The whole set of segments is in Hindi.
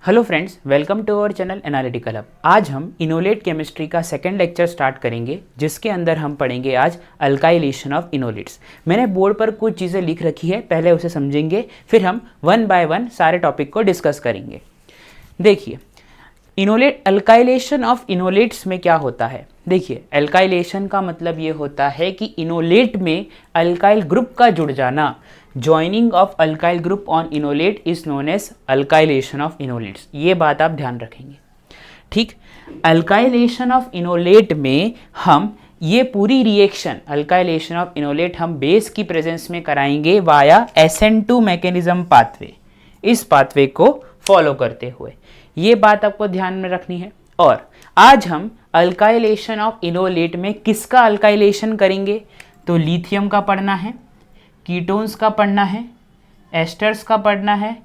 Hello friends, welcome to our channel analytical hub. आज हम इनोलेट केमिस्ट्री का सेकंड लेक्चर स्टार्ट करेंगे, जिसके अंदर हम पढ़ेंगे आज अल्काइलेशन ऑफ इनोलेट्स। मैंने बोर्ड पर कुछ चीज़ें लिख रखी है, पहले उसे समझेंगे, फिर हम वन बाय वन सारे टॉपिक को डिस्कस करेंगे। देखिए, इनोलेट अल्काइलेशन ऑफ इनोलेट्स में क्या होता है। देखिए, अल्काइलेशन का मतलब ये होता है कि इनोलेट में अल्काइल ग्रुप का जुड़ जाना। Joining of alkyl group on enolate is known as alkylation of enolates. ये बात आप ध्यान रखेंगे, ठीक। अल्काइलेशन ऑफ इनोलेट में हम ये पूरी रिएक्शन अल्काइलेशन ऑफ इनोलेट हम बेस की प्रेजेंस में कराएंगे वाया SN2 मैकेनिज्म पाथवे। इस पाथवे को फॉलो करते हुए ये बात आपको ध्यान में रखनी है। और आज हम अल्काइलेशन ऑफ इनोलेट में किसका अल्काइलेशन करेंगे, तो लिथियम का पढ़ना है, कीटोन्स का पढ़ना है, एस्टर्स का पढ़ना है,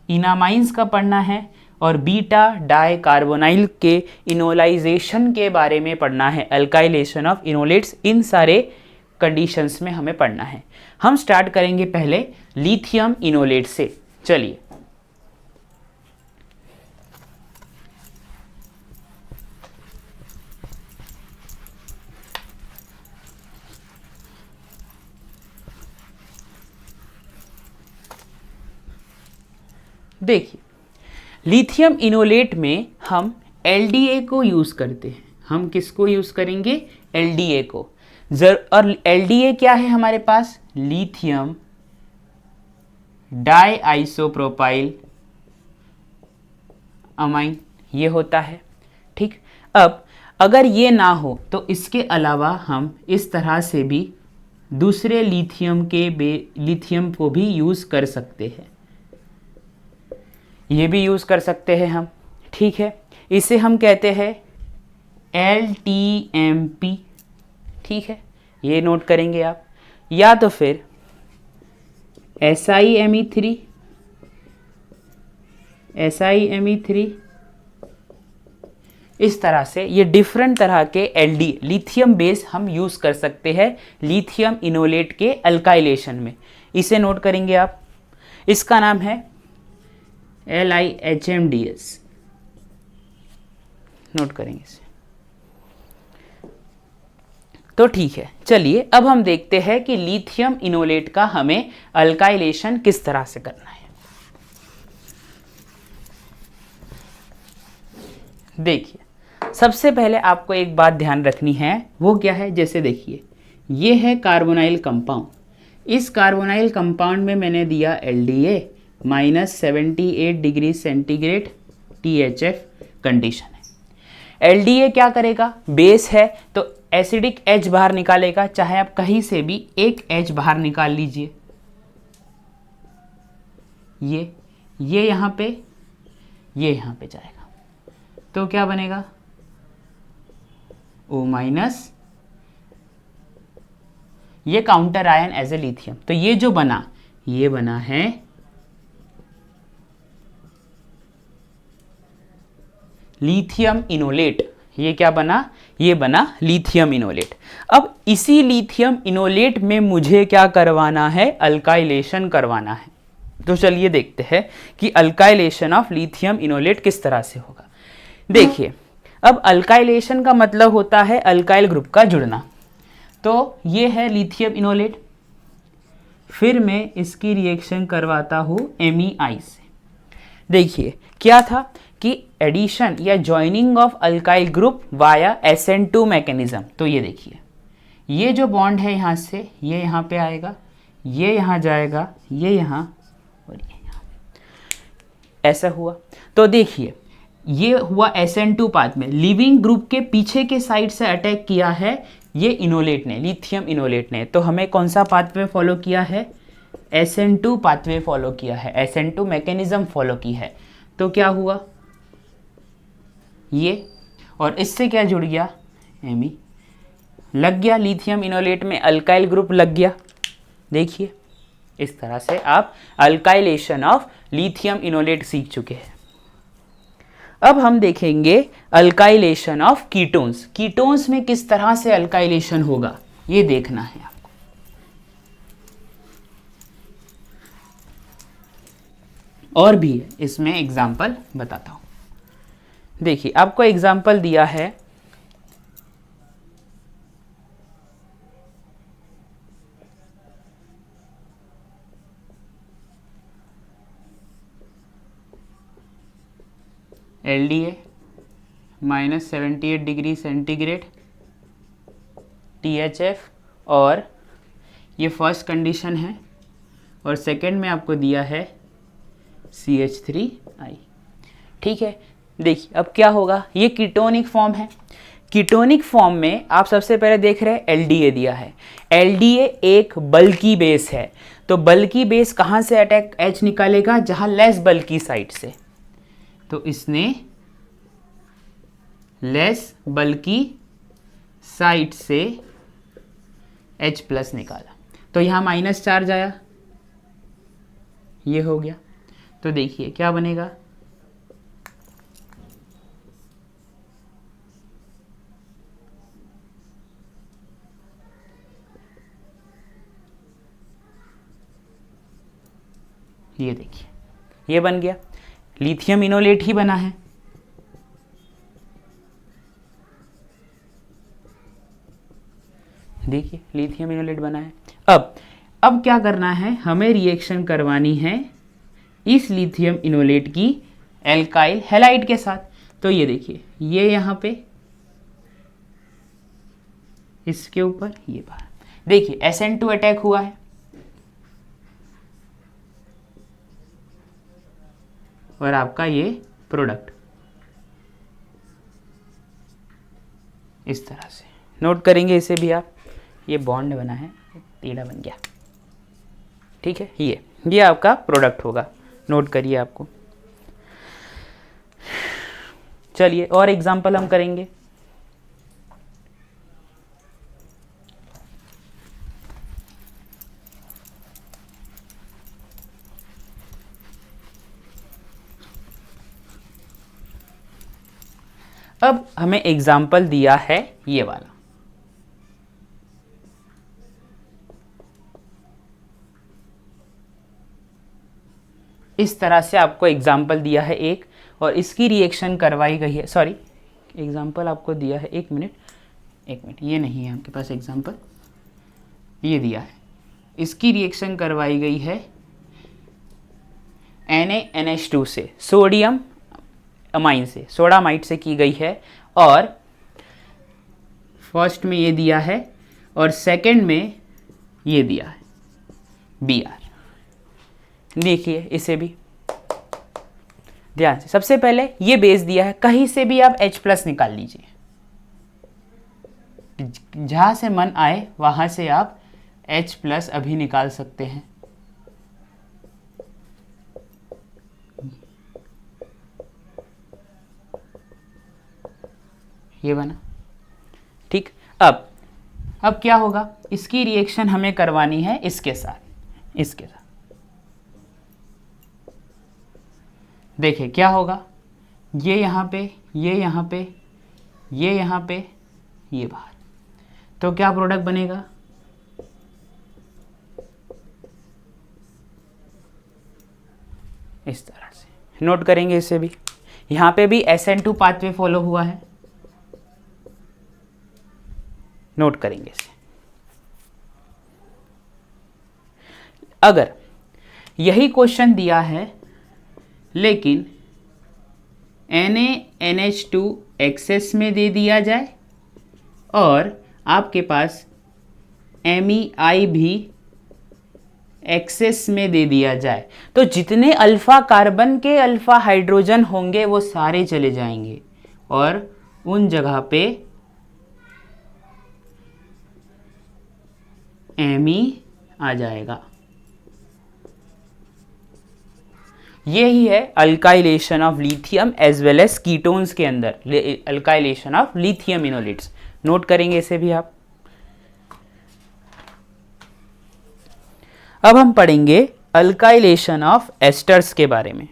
इनामाइंस का पढ़ना है और बीटा डाई कार्बोनाइल के इनोलाइजेशन के बारे में पढ़ना है। अल्काइलेशन ऑफ इनोलेट्स, इन सारे कंडीशंस में हमें पढ़ना है। हम स्टार्ट करेंगे पहले लिथियम इनोलेट से। चलिए, देखिए, लिथियम इनोलेट में हम LDA को यूज़ करते हैं। हम किसको यूज़ करेंगे? LDA को। और LDA क्या है हमारे पास? लिथियम डाई आइसोप्रोपाइल अमाइन, ये होता है, ठीक। अब अगर ये ना हो तो इसके अलावा हम इस तरह से भी दूसरे लिथियम को भी यूज़ कर सकते हैं। ये भी यूज़ कर सकते हैं हम, ठीक है। इसे हम कहते हैं LTMP, ठीक है, ये नोट करेंगे आप। या तो फिर SiMe3, इस तरह से ये डिफरेंट तरह के लिथियम बेस हम यूज़ कर सकते हैं लिथियम इनोलेट के अल्काइलेशन में। इसे नोट करेंगे आप। इसका नाम है LiHMDS, नोट करेंगे इसे। तो ठीक है, चलिए अब हम देखते हैं कि लिथियम इनोलेट का हमें अल्काइलेशन किस तरह से करना है। देखिए, सबसे पहले आपको एक बात ध्यान रखनी है, वो क्या है? जैसे देखिए, ये है कार्बोनाइल कंपाउंड। इस कार्बोनाइल कंपाउंड में मैंने दिया LDA -78 degree centigrade THF condition है। LDA क्या करेगा? बेस है तो एसिडिक H बाहर निकालेगा, चाहे आप कहीं से भी एक H बाहर निकाल लीजिए। ये यहाँ पे, ये यहाँ पे जाएगा, तो क्या बनेगा? O-, ये counter ion as a lithium. तो ये जो बना, ये बना है लिथियम इनोलेट। ये क्या बना? ये बना लिथियम इनोलेट। अब इसी लिथियम इनोलेट में मुझे क्या करवाना है? अल्काइलेशन करवाना है। तो चलिए देखते हैं कि अल्काइलेशन ऑफ लिथियम इनोलेट किस तरह से होगा। देखिए, अब अल्काइलेशन का मतलब होता है अल्काइल ग्रुप का जुड़ना। तो ये है लिथियम इनोलेट, फिर मैं इसकी रिएक्शन करवाता हूँ MEI से। देखिए, क्या था कि एडिशन या joining of alkyl group via SN2 mechanism. तो ये देखिए, ये जो बॉन्ड है यहाँ से, ये यहाँ पे आएगा, ये यहाँ जाएगा, ये यहाँ और ये यहाँ, ऐसा हुआ। तो देखिए, ये हुआ SN2 पाथ में। लिविंग ग्रुप के पीछे के साइड से अटैक किया है ये इनोलेट ने, लिथियम इनोलेट ने। तो हमें कौन सा पाथवे फॉलो किया है? SN2 पाथवे फॉलो किया है, SN2 मैकेनिज्म फॉलो की है। तो क्या हुआ? ये और इससे क्या जुड़ गया? Me लग गया, लिथियम इनोलेट में अल्काइल ग्रुप लग गया। देखिए, इस तरह से आप अल्काइलेशन ऑफ लिथियम इनोलेट सीख चुके हैं। अब हम देखेंगे अल्काइलेशन ऑफ कीटोन्स। कीटोन्स में किस तरह से अल्काइलेशन होगा, ये देखना है आपको। और भी है, इसमें एग्जाम्पल बताता हूँ। देखिए आपको एग्जाम्पल दिया है LDA -78 डिग्री सेंटीग्रेड, THF, और ये फर्स्ट कंडीशन है, और सेकंड में आपको दिया है CH3I। ठीक है, देखिए अब क्या होगा, ये कीटोनिक फॉर्म है। कीटोनिक फॉर्म में आप सबसे पहले देख रहे हैं LDA दिया है। LDA एक बल्की बेस है, तो बल्की बेस कहाँ से अटैक H निकालेगा, जहाँ लेस बल्की साइड से। तो इसने लेस बल्की साइड से H+ निकाला, तो यहाँ माइनस चार्ज आया, ये हो गया। तो देखिए क्या बनेगा, ये देखिए ये बन गया, लिथियम इनोलेट ही बना है। देखिए लिथियम इनोलेट बना है। अब क्या करना है, हमें रिएक्शन करवानी है इस लिथियम इनोलेट की एल्काइल हैलाइड के साथ। तो ये देखिए, ये यहाँ पे इसके ऊपर, ये बाहर, देखिए SN2 अटैक हुआ है, और आपका ये प्रोडक्ट इस तरह से नोट करेंगे इसे भी आप। ये बॉन्ड बना है, टेढ़ा बन गया, ठीक है। ये आपका प्रोडक्ट होगा, नोट करिए आपको। चलिए और एग्जांपल हम करेंगे। अब हमें एग्जाम्पल दिया है ये वाला, इस तरह से आपको एग्जाम्पल दिया है एक, और इसकी रिएक्शन करवाई गई है। सॉरी, एग्जाम्पल आपको दिया है, एक मिनट, ये नहीं है आपके पास एग्जाम्पल, ये दिया है, इसकी रिएक्शन करवाई गई है NaNH2 से, सोडियम अमाइन से, सोडामाइड से की गई है, और फर्स्ट में ये दिया है और सेकंड में ये दिया है Br। देखिए इसे भी ध्यान से, सबसे पहले ये बेस दिया है, कहीं से भी आप H+ निकाल लीजिए, जहां से मन आए वहां से आप H+ अभी निकाल सकते हैं। ये बना, ठीक। अब क्या होगा, इसकी रिएक्शन हमें करवानी है इसके साथ, इसके साथ। देखिए क्या होगा, ये यहाँ पे, ये यहाँ पे, ये यहाँ पे, ये बाहर, तो क्या प्रोडक्ट बनेगा, इस तरह से नोट करेंगे इसे भी। यहाँ पे भी SN2 पाथवे फॉलो हुआ है, नोट करेंगे इसे। अगर यही क्वेश्चन दिया है लेकिन NaNH2 एक्सेस में दे दिया जाए और आपके पास MEI भी एक्सेस में दे दिया जाए, तो जितने अल्फा कार्बन के अल्फा हाइड्रोजन होंगे वो सारे चले जाएंगे और उन जगह पे Me आ जाएगा। यही है alkylation of lithium as well as ketones के अंदर, alkylation of lithium enolates. Note करेंगे इसे भी आप। अब हम पढ़ेंगे अल्काइलेशन ऑफ एस्टर्स के बारे में।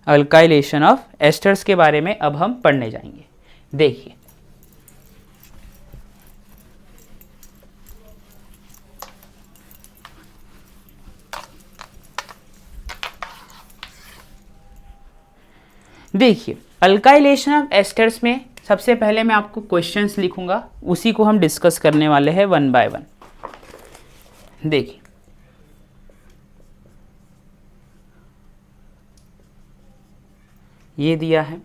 अल्काइलेशन ऑफ एस्टर्स के बारे में अब हम पढ़ने जाएंगे। देखिए देखिए अल्काइलेशन ऑफ एस्टर्स में सबसे पहले मैं आपको क्वेश्चंस लिखूंगा, उसी को हम डिस्कस करने वाले हैं वन बाय वन। देखिए ये दिया है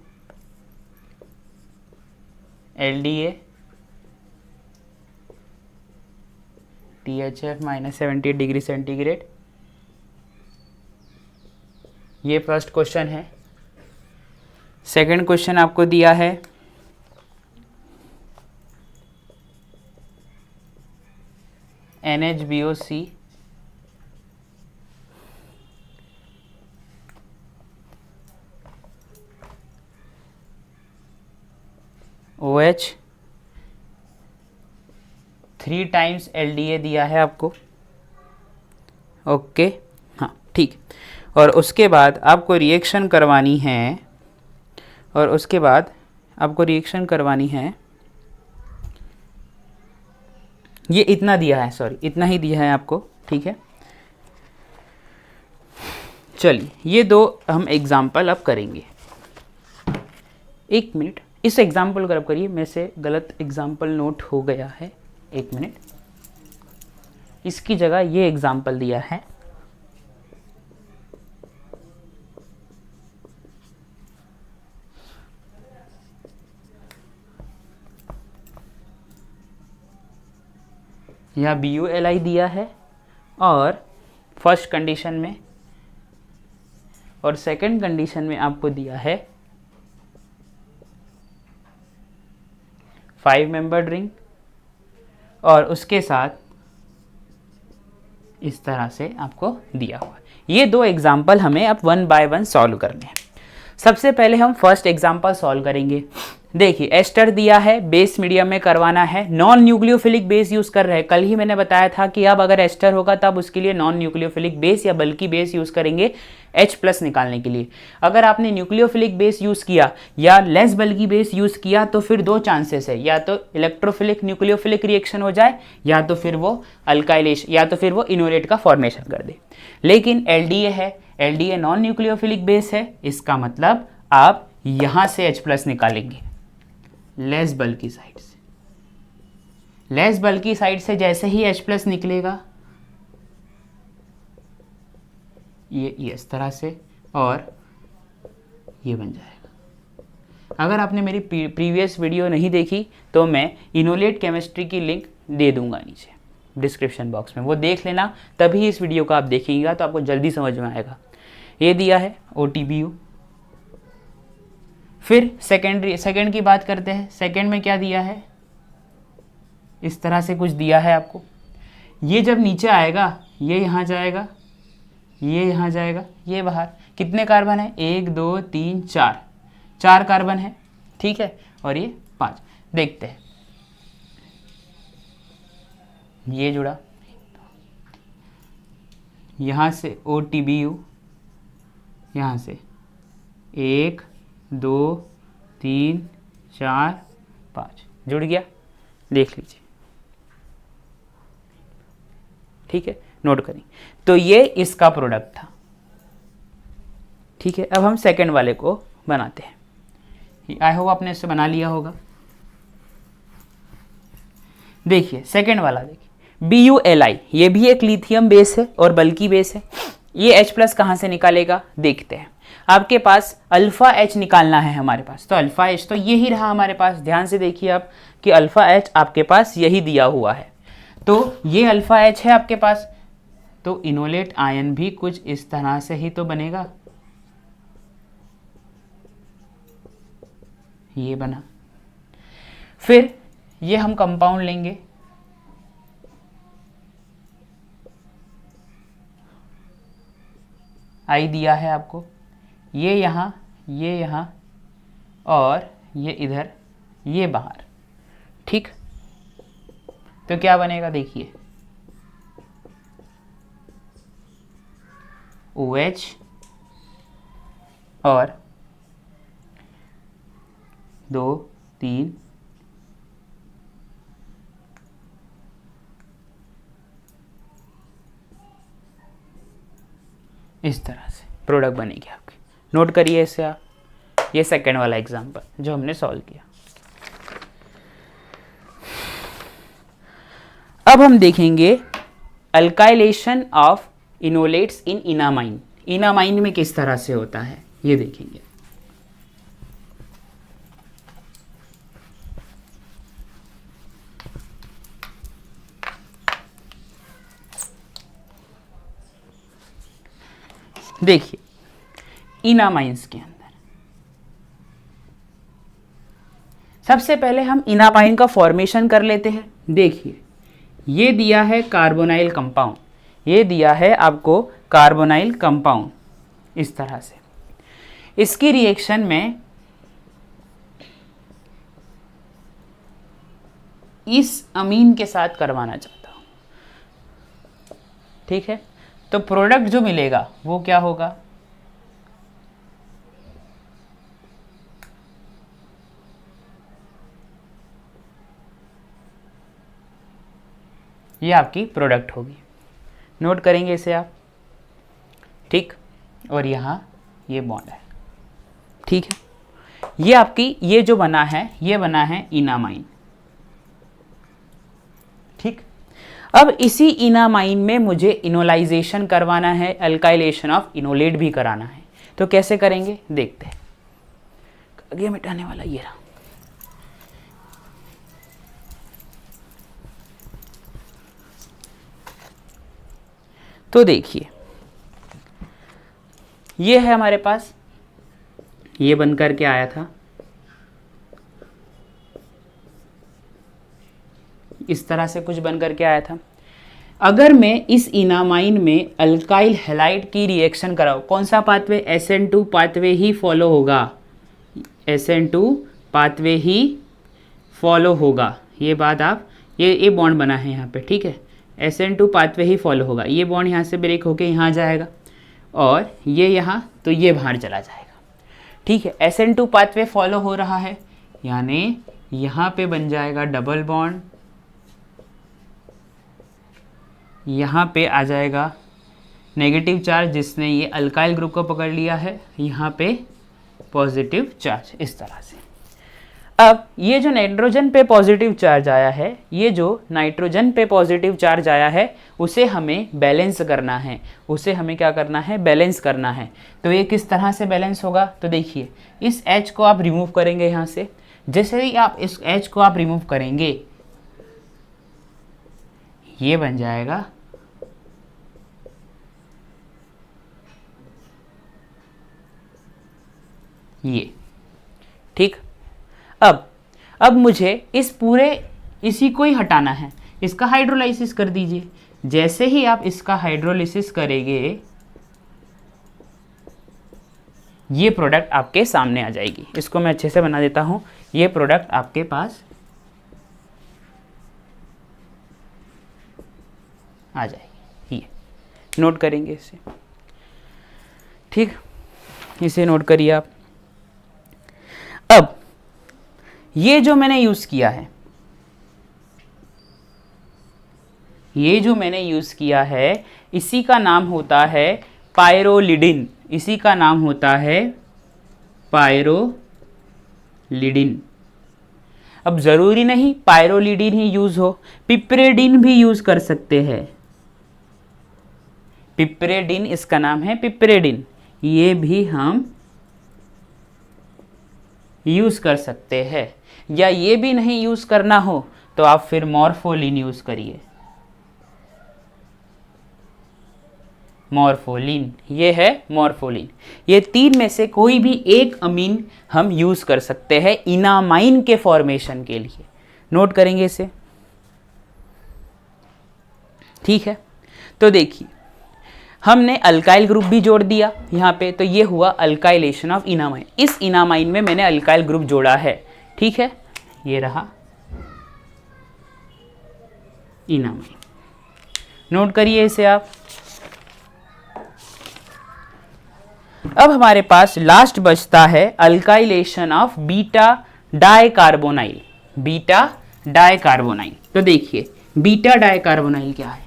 LDA THF -78 डिग्री सेंटीग्रेड, ये फर्स्ट क्वेश्चन है। सेकंड क्वेश्चन आपको दिया है NHBOC OH 3 टाइम्स LDA दिया है आपको। ओके हाँ ठीक। और उसके बाद आपको रिएक्शन करवानी है, ये इतना दिया है, सॉरी इतना ही दिया है आपको, ठीक है। चलिए ये दो हम एग्जाम्पल अब करेंगे। एक मिनट, इस एग्जाम्पल को अब करिए, मेरे से गलत एग्जाम्पल नोट हो गया है, एक मिनट। इसकी जगह ये एग्जाम्पल दिया है, यहाँ BuLi दिया है और फर्स्ट कंडीशन में, और सेकंड कंडीशन में आपको दिया है 5 मेंबर्ड रिंग, और उसके साथ इस तरह से आपको दिया हुआ। ये दो एग्जाम्पल हमें अब वन बाय वन सॉल्व करने हैं। सबसे पहले हम फर्स्ट एग्जाम्पल सॉल्व करेंगे। देखिए एस्टर दिया है, बेस मीडियम में करवाना है, नॉन न्यूक्लियोफिलिक बेस यूज कर रहे हैं। कल ही मैंने बताया था कि अब अगर एस्टर होगा तब उसके लिए नॉन न्यूक्लियोफिलिक बेस या बल्कि बेस यूज करेंगे H+ निकालने के लिए। अगर आपने न्यूक्लियोफिलिक बेस यूज किया या लेस बल्कि बेस यूज किया तो फिर दो चांसेस है, या तो इलेक्ट्रोफिलिक न्यूक्लियोफिलिक रिएक्शन हो जाए, या तो फिर वो अल्काइलेशन, या तो फिर वो इनोलेट का फॉर्मेशन कर दे। लेकिन LDA है, LDA नॉन न्यूक्लियोफिलिक बेस है, इसका मतलब आप यहां से H+ निकालेंगे लेस बल्कि साइड से। लेस बल्कि साइड से जैसे ही H+ निकलेगा ये इस तरह से, और ये बन जाएगा। अगर आपने मेरी प्रीवियस वीडियो नहीं देखी तो मैं इनोलेट केमिस्ट्री की लिंक दे दूंगा नीचे डिस्क्रिप्शन बॉक्स में, वो देख लेना, तभी इस वीडियो को आप देखिएगा तो आपको जल्दी समझ में आएगा। ये दिया है OTBU। फिर सेकेंड की बात करते हैं। सेकेंड में क्या दिया है, इस तरह से कुछ दिया है आपको। ये जब नीचे आएगा ये यहाँ जाएगा, ये यहाँ जाएगा, ये बाहर। कितने कार्बन है, 1 2 3 4, 4 कार्बन है, ठीक है, और ये 5। देखते हैं, ये जुड़ा, यहाँ से OTBU, यहाँ से 1 2 3 4 5 जुड़ गया, देख लीजिए, ठीक है, नोट करें। तो ये इसका प्रोडक्ट था, ठीक है। अब हम सेकंड वाले को बनाते हैं। आई होप आपने इससे बना लिया होगा। देखिए सेकंड वाला, देखिए BuLi, ये भी एक लिथियम बेस है और बल्कि बेस है। ये H+ कहाँ से निकालेगा देखते हैं। आपके पास अल्फा H निकालना है हमारे पास, तो अल्फा H तो ये ही रहा हमारे पास। ध्यान से देखिए आप कि अल्फा H आपके पास यही दिया हुआ है, तो ये अल्फा H है आपके पास। तो इनोलेट आयन भी कुछ इस तरह से ही तो बनेगा, ये बना। फिर ये हम कंपाउंड लेंगे, I दिया है आपको, ये यहाँ, ये यहाँ, और ये इधर, ये बाहर, ठीक। तो क्या बनेगा देखिए, OH और 2 3 इस तरह से प्रोडक्ट बनेगी आपकी। नोट करिए इसे आप। ये सेकेंड वाला एग्जाम्पल जो हमने सॉल्व किया। अब हम देखेंगे अल्काइलेशन ऑफ इनोलेट्स इन इनामाइन। इनामाइन में किस तरह से होता है ये देखेंगे। देखिए इनामाइंस के अंदर सबसे पहले हम इनामाइन का फॉर्मेशन कर लेते हैं। देखिए ये दिया है कार्बोनाइल कंपाउंड, ये दिया है आपको कार्बोनाइल कंपाउंड इस तरह से। इसकी रिएक्शन में इस अमीन के साथ करवाना चाहता हूं, ठीक है। तो प्रोडक्ट जो मिलेगा वो क्या होगा, ये आपकी प्रोडक्ट होगी। नोट करेंगे इसे आप, ठीक। और यहाँ ये बॉन्ड है, ठीक है। ये आपकी ये जो बना है ये बना है इनामाइन, ठीक। अब इसी इनामाइन में मुझे इनोलाइजेशन करवाना है, अल्काइलेशन ऑफ इनोलेट भी कराना है। तो कैसे करेंगे देखते हैं। आगे मिटाने वाला ये रहा। तो देखिए ये है हमारे पास, ये बन करके आया था इस तरह से, कुछ बन करके आया था। अगर मैं इस इनामाइन में अल्काइल हैलाइड की रिएक्शन कराऊं, कौन सा पाथवे, SN2 पाथवे ही फॉलो होगा, SN2 पाथवे ही फॉलो होगा। ये बात आप, ये बॉन्ड बना है यहाँ पे, ठीक है। SN2 पाथवे ही फॉलो होगा। ये बॉन्ड यहाँ से ब्रेक होके यहाँ जाएगा और ये यहाँ, तो ये बाहर चला जाएगा, ठीक है। SN2 पाथवे फॉलो हो रहा है, यानी यहाँ पे बन जाएगा डबल बॉन्ड, यहाँ पे आ जाएगा नेगेटिव चार्ज जिसने ये अल्काइल ग्रुप को पकड़ लिया है, यहाँ पे पॉजिटिव चार्ज, इस तरह से। अब ये जो नाइट्रोजन पे पॉजिटिव चार्ज आया है, ये जो नाइट्रोजन पे पॉजिटिव चार्ज आया है उसे हमें बैलेंस करना है, उसे हमें क्या करना है, बैलेंस करना है। तो ये किस तरह से बैलेंस होगा, तो देखिए इस H को आप रिमूव करेंगे यहाँ से। जैसे ही आप इस H को आप रिमूव करेंगे ये बन जाएगा ये, ठीक। अब मुझे इस पूरे इसी को ही हटाना है, इसका हाइड्रोलाइसिस कर दीजिए। जैसे ही आप इसका हाइड्रोलाइसिस करेंगे ये प्रोडक्ट आपके सामने आ जाएगी। इसको मैं अच्छे से बना देता हूं। ये प्रोडक्ट आपके पास आ जाएगी, ये नोट करेंगे इसे, ठीक। इसे नोट करिए आप। अब ये जो मैंने यूज किया है, ये जो मैंने यूज किया है इसी का नाम होता है पायरोलिडिन, इसी का नाम होता है पायरोलिडिन। अब जरूरी नहीं पायरोलिडिन ही यूज हो, पिपरेडिन भी यूज कर सकते हैं। पिपरेडिन इसका नाम है, पिपरेडिन, ये भी हम यूज कर सकते हैं। या ये भी नहीं यूज करना हो तो आप फिर मॉर्फोलिन यूज करिए। मॉर्फोलिन, ये है मॉर्फोलिन। ये तीन में से कोई भी एक अमीन हम यूज कर सकते हैं इनामाइन के फॉर्मेशन के लिए। नोट करेंगे इसे, ठीक है। तो देखिए हमने अल्काइल ग्रुप भी जोड़ दिया यहाँ पे, तो ये हुआ अल्काइलेशन ऑफ इनामाइन। इस इनामाइन में मैंने अल्काइल ग्रुप जोड़ा है, ठीक है। ये रहा इनामाइन, नोट करिए इसे आप। अब हमारे पास लास्ट बचता है अल्काइलेशन ऑफ बीटा डाइकार्बोनाइल। बीटा डाइकार्बोनाइल, तो देखिए बीटा डाइकार्बोनाइल क्या है।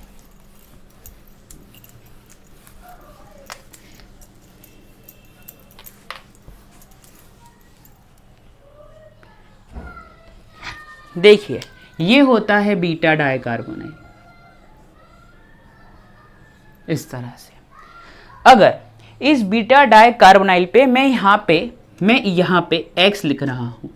देखिए ये होता है बीटा डाइकार्बोनाइल, इस तरह से। अगर इस बीटा डाइकार्बोनाइल पे मैं यहाँ पे x लिख रहा हूँ,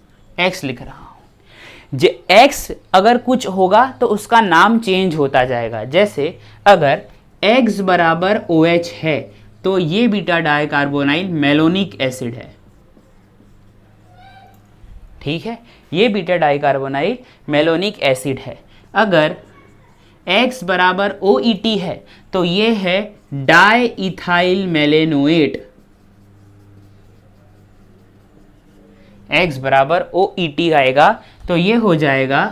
जे x अगर कुछ होगा तो उसका नाम चेंज होता जाएगा। जैसे अगर x बराबर OH है तो ये बीटा डाइकार्बोनाइल मेलोनिक एसिड है, ठीक है, ये बीटा डाइकार्बोनाइल मेलोनिक एसिड है। अगर x बराबर OET है तो ये है डाइइथाइल मेलेनोएट, x बराबर OET आएगा तो ये हो जाएगा,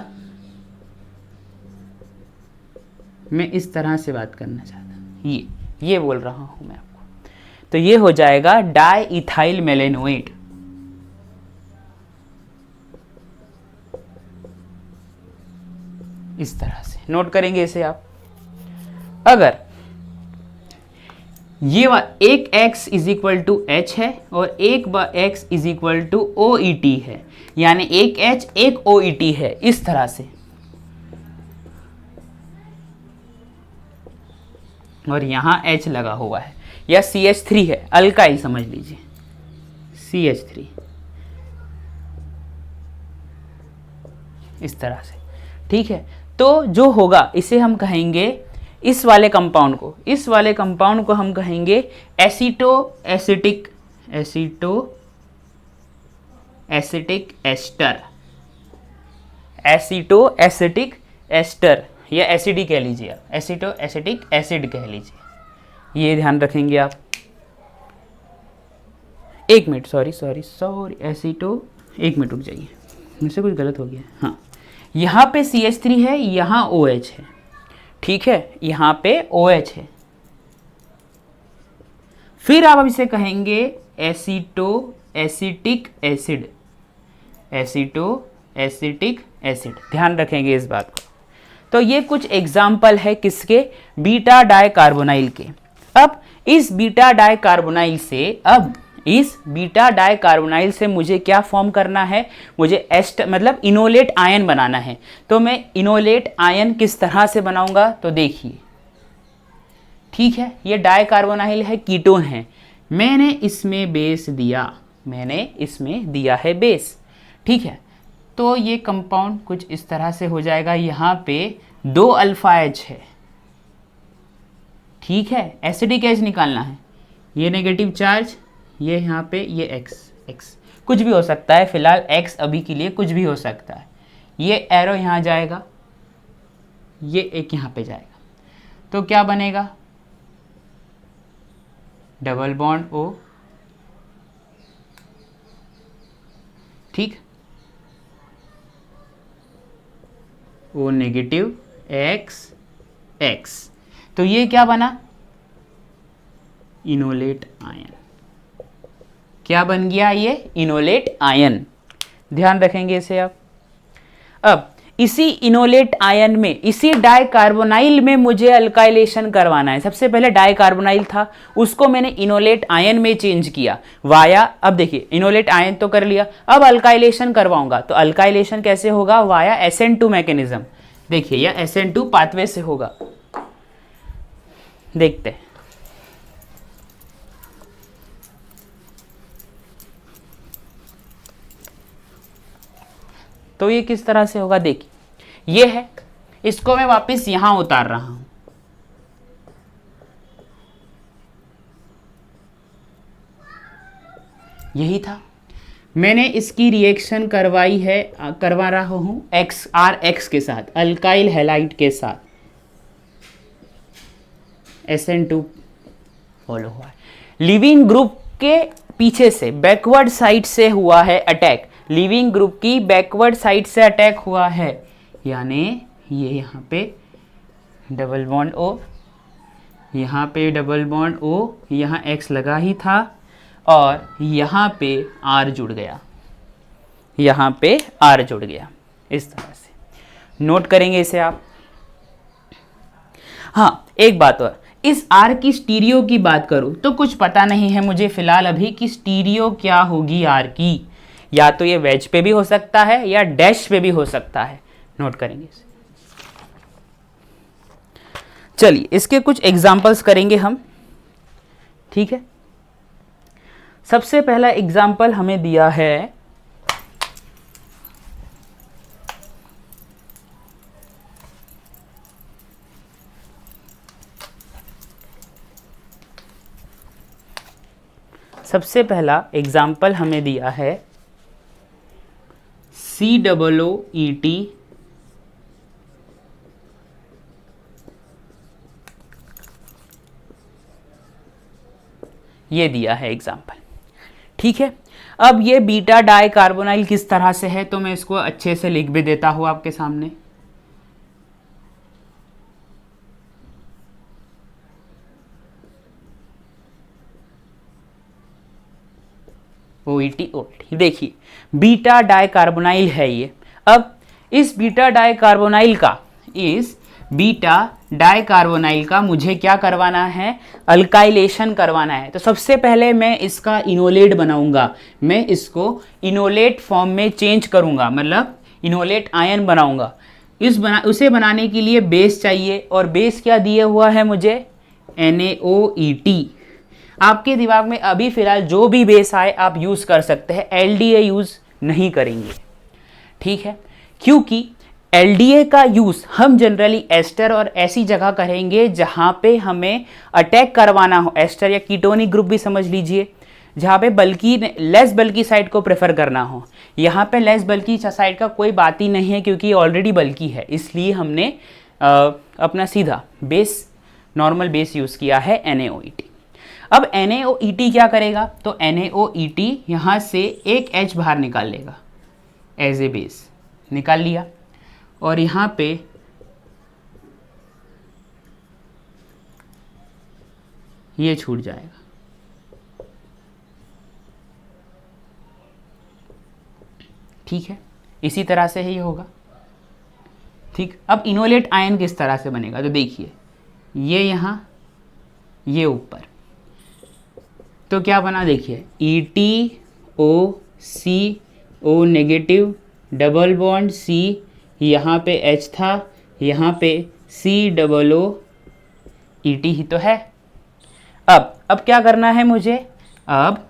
मैं इस तरह से बात करना चाहता हूं, ये बोल रहा हूं मैं आपको, तो ये हो जाएगा डाइइथाइल मेलेनोएट। इस तरह से नोट करेंगे इसे आप। अगर ये एक x is equal to H है और एक x is equal to OET है, यानी एक H एक OET है, इस तरह से, और यहां H लगा हुआ है, या CH3 है, अल्काइल समझ लीजिए, CH3, इस तरह से, ठीक है। तो जो होगा इसे हम कहेंगे, इस वाले कंपाउंड को हम कहेंगे एसिटो एसिटिक एस्टर, या एसिडी कह लीजिए आप, एसिटो एसिटिक एसिड कह लीजिए, ये ध्यान रखेंगे आप। एक मिनट, सॉरी, एसिटो, एक मिनट रुक जाइए, मुझसे कुछ गलत हो गया। हाँ, यहाँ पे CH3 है, यहाँ OH है, ठीक है, यहाँ पे OH है, फिर आप इसे कहेंगे एसिटो एसिटिक एसिड, ध्यान रखेंगे इस बात को। तो ये कुछ एग्जाम्पल है किसके, बीटा डाइकार्बोनाइल के। अब इस बीटा डाइकार्बोनाइल से मुझे क्या फॉर्म करना है, मुझे मतलब इनोलेट आयन बनाना है। तो मैं इनोलेट आयन किस तरह से बनाऊंगा, तो देखिए, ठीक है, ये डाइकार्बोनाइल है, कीटोन है, मैंने इसमें दिया है बेस, ठीक है। तो ये कंपाउंड कुछ इस तरह से हो जाएगा, यहाँ पे 2 अल्फा H है, ठीक है, एसिडिक एच निकालना है, ये नेगेटिव चार्ज, ये यहाँ पे ये x कुछ भी हो सकता है, फिलहाल x अभी के लिए कुछ भी हो सकता है, ये एरो यहाँ जाएगा, ये एक यहाँ पे जाएगा, तो क्या बनेगा, डबल बॉन्ड O, ठीक, O नेगेटिव x, तो ये क्या बना, इनोलेट आयन, क्या बन गया, ये इनोलेट आयन, ध्यान रखेंगे इसे आप। अब इसी इनोलेट आयन में, इसी डाइकार्बोनाइल में मुझे अल्काइलेशन करवाना है। सबसे पहले डाइकार्बोनाइल था, उसको मैंने इनोलेट आयन में चेंज किया वाया, अब देखिए इनोलेट आयन तो कर लिया, अब अल्काइलेशन करवाऊंगा, तो अल्काइलेशन कैसे होगा, वाया SN2 मैकेनिज्म। देखिए यह SN2 पाथवे से होगा, देखते हैं। तो ये किस तरह से होगा, देखिए ये है, इसको मैं वापस यहां उतार रहा हूं, यही था, मैंने इसकी रिएक्शन करवा रहा हूं RX के साथ, अल्काइल हैलाइड के साथ, SN2 फॉलो हुआ है। लिविंग ग्रुप के पीछे से, बैकवर्ड साइड से हुआ है अटैक, लिविंग ग्रुप की बैकवर्ड साइड से अटैक हुआ है, यानी ये यहाँ पे डबल बॉन्ड O, यहाँ पे डबल बॉन्ड O, यहाँ X लगा ही था, और यहाँ पे R जुड़ गया, यहाँ पे R जुड़ गया, इस तरह से नोट करेंगे इसे आप। हाँ, एक बात और, इस R की स्टीरियो की बात करूं तो कुछ पता नहीं है मुझे फिलहाल अभी कि स्टीरियो क्या होगी R की, या तो ये वेज पे भी हो सकता है या डैश पे भी हो सकता है, नोट करेंगे इसे। चलिए इसके कुछ एग्जाम्पल्स करेंगे हम, ठीक है। सबसे पहला एग्जाम्पल हमें दिया है COOET ये दिया है एग्जाम्पल, ठीक है। अब ये बीटा डाई कार्बोनाइल किस तरह से है, तो मैं इसको अच्छे से लिख भी देता हूं आपके सामने। OET देखिए बीटा डाई कार्बोनाइल है ये। अब इस बीटा डाई कार्बोनाइल का मुझे क्या करवाना है, अल्काइलेशन करवाना है। तो सबसे पहले मैं इसका इनोलेट बनाऊंगा, मैं इसको इनोलेट फॉर्म में चेंज करूंगा, मतलब इनोलेट आयन बनाऊंगा। उसे बनाने के लिए बेस चाहिए, और बेस क्या दिया हुआ है मुझे, NaOET। आपके दिमाग में अभी फिलहाल जो भी बेस आए आप यूज कर सकते हैं, LDA यूज नहीं करेंगे, ठीक है। क्योंकि LDA का यूज हम जनरली एस्टर और ऐसी जगह करेंगे जहां पे हमें अटैक करवाना हो, एस्टर या कीटोनिक ग्रुप भी समझ लीजिए, जहां पे लेस बल्की साइड को प्रेफर करना हो। यहाँ पे लेस बल्की साइड का कोई बात ही नहीं है, क्योंकि ऑलरेडी बल्की है, इसलिए हमने अपना सीधा बेस, नॉर्मल बेस यूज किया है NaOET। अब NaOET क्या करेगा, तो NaOET यहाँ से एक H बाहर निकाल लेगा, एज ए बेस निकाल लिया, और यहाँ पे ये छूट जाएगा, ठीक है। इसी तरह से ही होगा, ठीक। अब इनोलेट आयन किस तरह से बनेगा, तो देखिए ये यहाँ, ये ऊपर, तो क्या बना, देखिए ETOCO negative, double bond C, यहाँ पे H था, यहाँ पे COOET ही तो है। अब क्या करना है मुझे, अब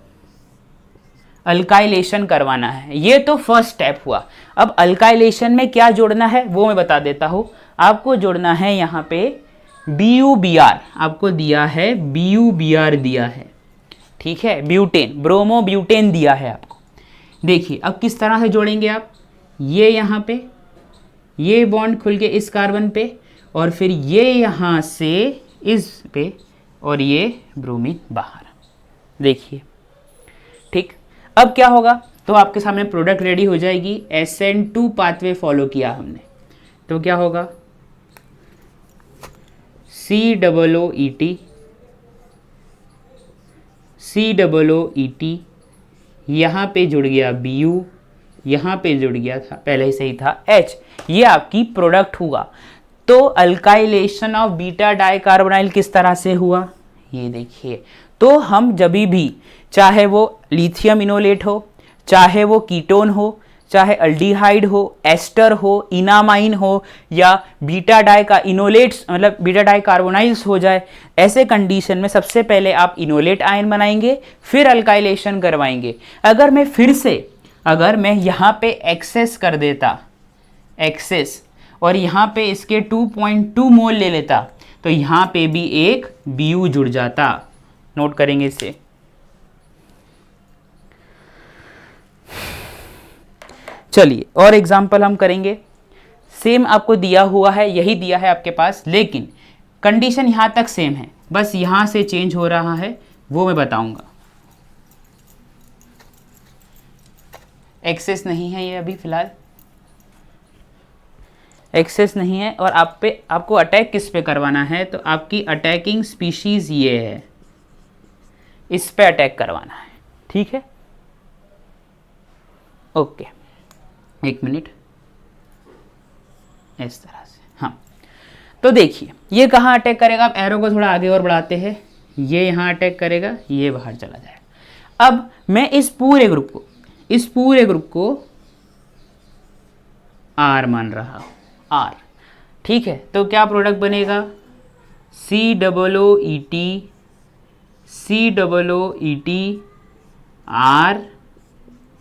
अल्काइलेशन करवाना है, ये तो फर्स्ट स्टेप हुआ। अब अल्काइलेशन में क्या जोड़ना है वो मैं बता देता हूँ। आपको जोड़ना है यहाँ पे BuBr, आपको दिया है BuBr दिया है, ठीक है, ब्यूटेन, ब्रोमो ब्यूटेन दिया है आपको। देखिए अब किस तरह से जोड़ेंगे आप, ये यहाँ पे ये बॉन्ड खुल के इस कार्बन पे, और फिर ये यहाँ से इस पे, और ये ब्रोमीन बाहर, देखिए, ठीक। अब क्या होगा, तो आपके सामने प्रोडक्ट रेडी हो जाएगी। SN2 पाथवे फॉलो किया हमने, तो क्या होगा, COOET, यहाँ पे जुड़ गया Bu, यहाँ पे जुड़ गया था, पहले ही सही था H, ये आपकी प्रोडक्ट हुआ। तो alkylation of beta dicarbonyl किस तरह से हुआ, ये देखिए। तो हम जब भी, चाहे वो लिथियम इनोलेट हो, चाहे वो कीटोन हो, चाहे अल्डिहाइड हो, एस्टर हो, इनामाइन हो, या बीटा डाई का इनोलेट्स, मतलब बीटा डाई कार्बोनाइल्स हो जाए, ऐसे कंडीशन में सबसे पहले आप इनोलेट आयन बनाएंगे, फिर अल्काइलेशन करवाएंगे। अगर मैं यहाँ पे एक्सेस कर देता, एक्सेस, और यहाँ पे इसके 2.2 मोल ले लेता, तो यहाँ पे भी एक Bu जुड़ जाता, नोट करेंगे इसे। चलिए और एग्जाम्पल हम करेंगे। सेम आपको दिया हुआ है, यही दिया है आपके पास, लेकिन कंडीशन यहाँ तक सेम है, बस यहाँ से चेंज हो रहा है, वो मैं बताऊंगा। एक्सेस नहीं है ये अभी फिलहाल, एक्सेस नहीं है, और आपको अटैक किस पे करवाना है, तो आपकी अटैकिंग स्पीशीज ये है, इस पे अटैक करवाना है, ठीक है। ओके, एक मिनट, इस तरह से, हाँ। तो देखिए ये कहाँ अटैक करेगा, आप एरो को थोड़ा आगे और बढ़ाते हैं, ये यहाँ अटैक करेगा, ये बाहर चला जाएगा। अब मैं इस पूरे ग्रुप को, इस पूरे ग्रुप को R मान रहा हूँ, R। ठीक है, तो क्या प्रोडक्ट बनेगा, COOET COOET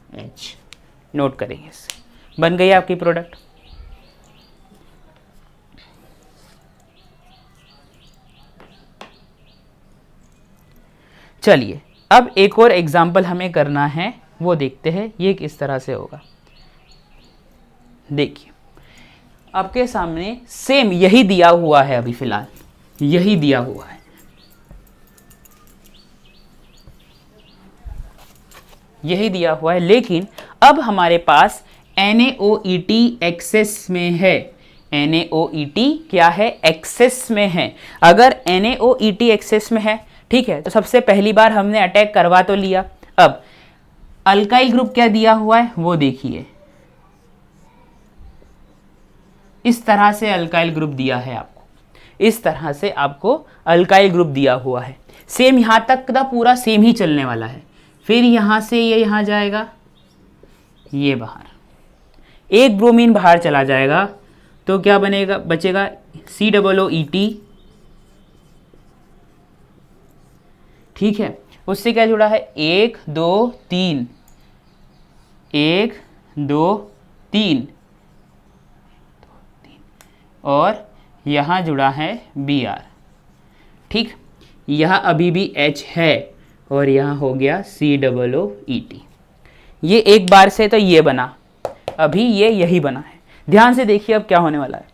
RH। नोट करेंगे इससे, बन गई आपकी प्रोडक्ट। चलिए अब एक और एग्जाम्पल हमें करना है, वो देखते हैं ये किस तरह से होगा। देखिए आपके सामने सेम यही दिया हुआ है, अभी फिलहाल यही दिया हुआ है, यही दिया हुआ है, लेकिन अब हमारे पास NaOET एक्सेस में है। NaOET क्या है, एक्सेस में है। अगर NaOET एक्सेस में है, ठीक है, तो सबसे पहली बार हमने अटैक करवा तो लिया। अब अल्काइल ग्रुप क्या दिया हुआ है वो देखिए, इस तरह से अल्काइल ग्रुप दिया है आपको, इस तरह से आपको अल्काइल ग्रुप दिया हुआ है। सेम यहां तक का पूरा सेम ही चलने वाला है। फिर यहां से ये यहां जाएगा, ये बाहर, एक ब्रोमीन बाहर चला जाएगा, तो क्या बनेगा, बचेगा COOET। ठीक है, उससे क्या जुड़ा है, 1 2 3, 1 2 3, और यहाँ जुड़ा है Br। ठीक, यह अभी भी H है और यहाँ हो गया COOET। ये एक बार से तो ये बना, अभी ये यही बना है। ध्यान से देखिए अब क्या होने वाला है।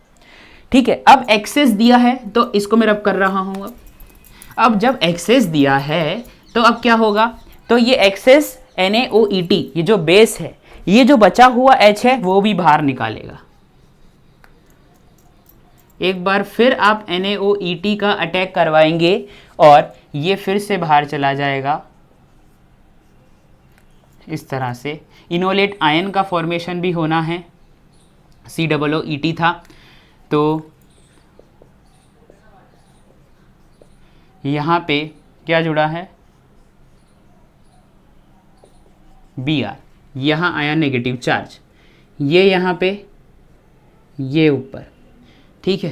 ठीक है, अब एक्सेस दिया है तो इसको मैं रब कर रहा हूँ। अब जब एक्सेस दिया है तो अब क्या होगा, तो ये एक्सेस NaOET, ये जो बेस है, ये जो बचा हुआ H है वो भी बाहर निकालेगा। एक बार फिर आप NaOET का अटैक करवाएंगे और ये फिर से बाहर चला जाएगा इस तरह से। इनोलेट आयन का फॉर्मेशन भी होना है, COOET था, तो यहाँ पे क्या जुड़ा है, Br। यहाँ आया नेगेटिव चार्ज, ये यहाँ पे, ये ऊपर। ठीक है,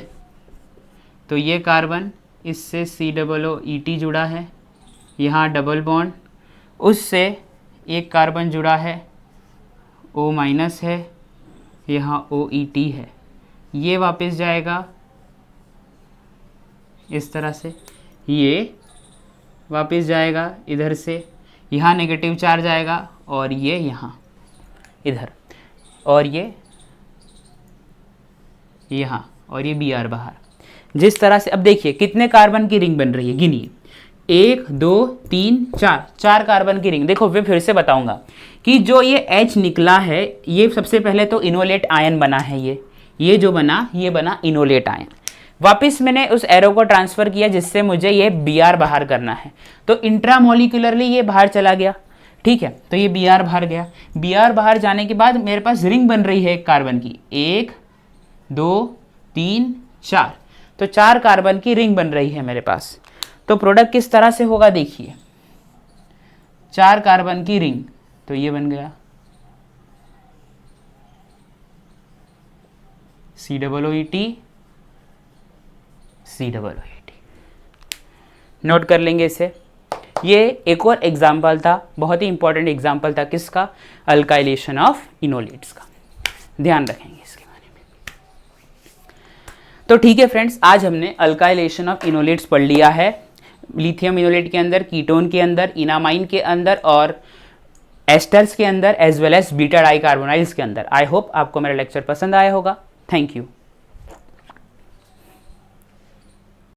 तो ये कार्बन इससे COOET जुड़ा है, यहाँ डबल बॉन्ड, उससे एक कार्बन जुड़ा है, O- है, यहाँ OET है, ये वापस जाएगा इस तरह से, ये वापस जाएगा इधर से, यहाँ नेगेटिव चार्ज आएगा और ये यहाँ इधर, और ये यहाँ, और ये Br बाहर। जिस तरह से अब देखिए कितने कार्बन की रिंग बन रही है, गिनिए, 1 2 3 4, 4 कार्बन की रिंग। देखो मैं फिर से बताऊंगा कि जो ये H निकला है, ये सबसे पहले तो इनोलेट आयन बना है, ये जो बना, ये बना इनोलेट आयन। वापस मैंने उस एरो को ट्रांसफर किया जिससे मुझे ये Br बाहर करना है, तो इंट्रामोलिकुलरली ये बाहर चला गया। ठीक है, तो ये Br बाहर गया। Br बाहर जाने के बाद मेरे पास रिंग बन रही है एक कार्बन की, 1 2 3 4, तो 4 कार्बन की रिंग बन रही है मेरे पास। तो प्रोडक्ट किस तरह से होगा देखिए, 4 कार्बन की रिंग, तो ये बन गया COOET COOET। नोट कर लेंगे इसे। ये एक और एग्जाम्पल था, बहुत ही इंपॉर्टेंट एग्जाम्पल था, किसका, अल्काइलेशन ऑफ इनोलेट्स का। ध्यान रखेंगे इसके बारे में। तो ठीक है फ्रेंड्स, आज हमने अल्काइलेशन ऑफ इनोलेट्स पढ़ लिया है। लिथियम इनोलेट के अंदर, कीटोन के अंदर, इनामाइन के अंदर और एस्टर्स के अंदर, एज वेल एज बीटा डाइकार्बोनाइल्स के अंदर। आई होप आपको मेरा लेक्चर पसंद आया होगा। Thank you.